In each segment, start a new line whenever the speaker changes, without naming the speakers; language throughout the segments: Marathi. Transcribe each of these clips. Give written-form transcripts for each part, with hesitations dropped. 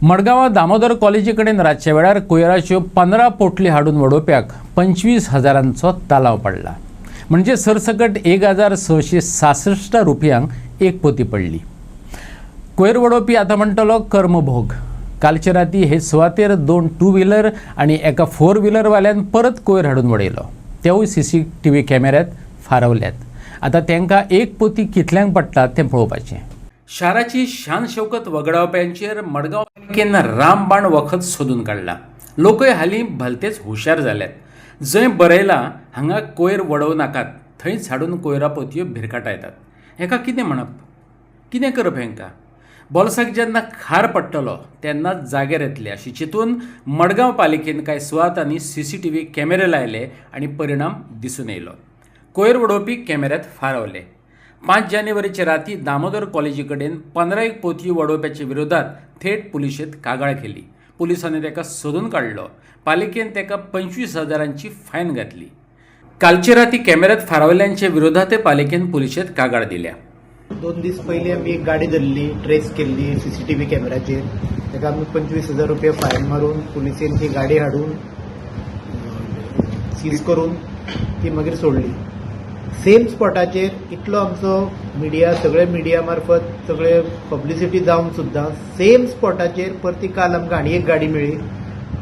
मडगांव दामोदर कॉलेजी कडेन रातच्या वेळार कोयराच्यो 15 पोटली हाडून वडोवप्याक 25,000 तालाव पडला। म्हणजे सरसकट 1,666 रुपयांक एक पोती पडली। कोयर वडोवपी आतां म्हणटलो कर्मभोग। कालचे राती हे सुवातेर 2 टू व्हीलर आनी एका 4 व्हीलर वाल्यान परत कोयर हाडून वडयलो। तेवूय CCTV कॅमेऱ्यात फारवल्यात। आता तांकां एक पोती कितल्यांक पडटा तें पळोवपाचें। शाराची शान शौकत वगडावप्यांचेर मडगांव पालिकेन रामबाण वखद सोदून काडला। लोकय हालीं भलतेच हुशार जाल्यात। जंय बरयलां हांगा कोयर वडोव नाकात थंयच हाडून कोयरा पोतयो भिरकाटायतात। हेका कितें म्हणप, कितें करप हेंकां? बोल्साक जेन्ना खार पडटलो तेन्नाच जाग्यार येतले अशी चिंतून मडगांव पालिकेन कांय सुवातांनी CCTV कॅमेरे लायले आनी परिणाम दिसून येयलो। कोयर वडोवपी कॅमेऱ्यात फारवले। 5 जानेवारीचे राती दामोदर कॉलेजी कडेन 15 पोतयो वडोवप्याच्या विरोधात थेट पुलिशेंत कागाळ केली। पुलिसांनी ताका सोदून काडलो। पालिकेन ताका 25,000ची फायन घातली। कालचे राती कॅमेऱ्यात फारवल्यांच्या विरोधात पालिकेन पुलिशेंत कागाळ दिल्या।
2 दीस पयलीं आमी एक गाडी धरली, ट्रेस केल्ली CCTV कॅमेराचेर। ताका आमी 25,000 रुपया फायन मारून पुलिसेन ती गाडी हाडून सीज करून ती मागीर सोडली। सेम स्पॉटाचेर इतलो आमचो मिडिया, सगळे मिडिया मार्फत सगळे पब्लिसिटी जावन सुद्दां सेम स्पॉटाचेर परती काल आमकां आनी एक गाडी मेळ्ळी।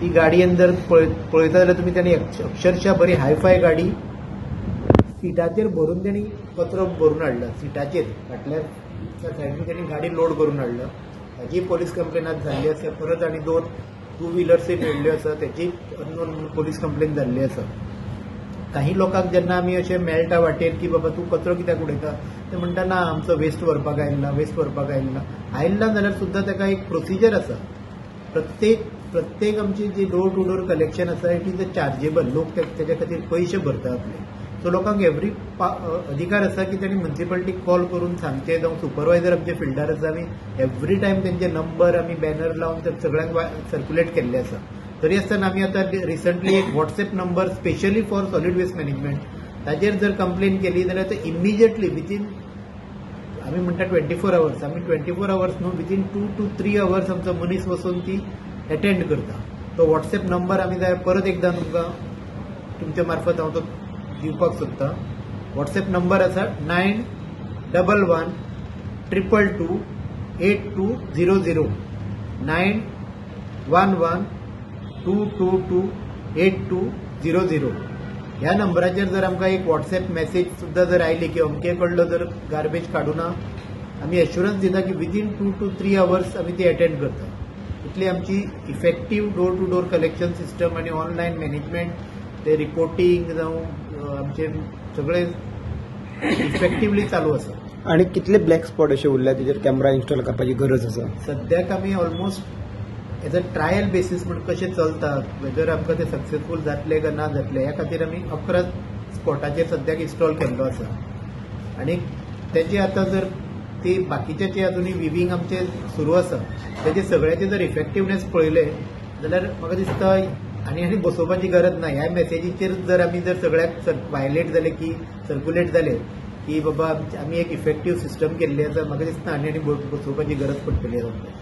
ती गाडी अंदर पळयता जाल्यार तुमी तांणी अक्षरशा बरी हायफाय गाडी सिटाचेर भरून तांणी कचरो भरून हाडला। सिटाचेर फाटल्यान सायडीन तांणी गाडी लोड करून हाडला। ताची पोलीस कंप्लेन आज जाल्ली आसा। परत आनी 2 टू व्हीलर्सय मेळ्ळ्यो आसा, ताची पोलीस कंप्लेन जाल्ली आसा। काही लोकांक जेन्ना आमी अशें मेळटा वाटेर की बाबा तूं कचरो कित्याक उडयता, ते म्हणटा ना आमचो वेस्ट व्हरपाक आयिल्ला जाल्यार सुद्दां ताका एक प्रोसिजर आसा। प्रत्येक आमची जी डोर टू डोर कलेक्शन आसा इट इज अ चार्जेबल। लोक त्याच्या खातीर पयशे भरता आपले। सो लोकांक एवरी अधिकार आसा की त्यांनी म्युनिसिपालिटीक कॉल करून सांगचे। जावं सुपरवायझर आमचे फिल्डार आसा, आमी एवरी टायम तेंचे नंबर आमी बॅनर लावन सगळ्यांक सर्क्युलेट केल्ले आसा। तरी आसतना आमी आतां रिसंटली एक WhatsApp number specially for solid waste management ताचेर जर कंप्लेन केली जाल्यार ते इमिजिएटली विथीन आमी म्हणटा 24 आवर्स, आमी 24 आवर्स न्हू, विथीन 2 to 3 आवर्स आमचो मनीस वचून ती अटेंड करता। तो WhatsApp नंबर आमी जाय परत एकदां तुमकां तुमच्या मार्फत हांव तो दिवपाक सोदतां। WhatsApp नंबर आसा 9111228200 9111228200। ह्या नंबराचेर जर आमकां एक WhatsApp मेसेज सुद्दां जर आयली की अमके कडलो जर गार्बेज काडूना, आमी एश्युरन्स दिता की विथीन 2 to 3 आवर्स आमी ती अटेंड करता। इतली आमची effective door to door collection system आनी ऑनलायन मॅनेजमेंट, ते रिपोर्टिंग जावं आमचे सगळे इफेक्टिवली चालू आसा।
आणि कितले ब्लॅक स्पॉट असे उरल्या तेजेर कॅमेरा इन्स्टॉल करपाची गरज आसा?
सद्याक आमी almost as a trial basis म्हण कशें चलता, वेदर आमकां ते सक्सेसफूल जातले काय ना जातले ह्या खातीर आमी 11 स्पॉटाचेर सद्याक इन्स्टॉल केल्लो आसा। आनी तेजे आतां जर ती बाकीचे अजूनय विविंग आमचे सुरू आसा, तेजे सगळ्याचे जर इफेक्टिवनेस पळयले जाल्यार म्हाका दिसता आनी बसोवपाची गरज ना। ह्या मेसेजीचेर जर आमी जर सगळ्याक वायलेट जाले की सर्क्युलेट जाले की बाबा आमी एक इफेक्टीव सिस्टम केल्ली आसा, म्हाका दिसता आनी बसोवपाची गरज पडटली आमकां।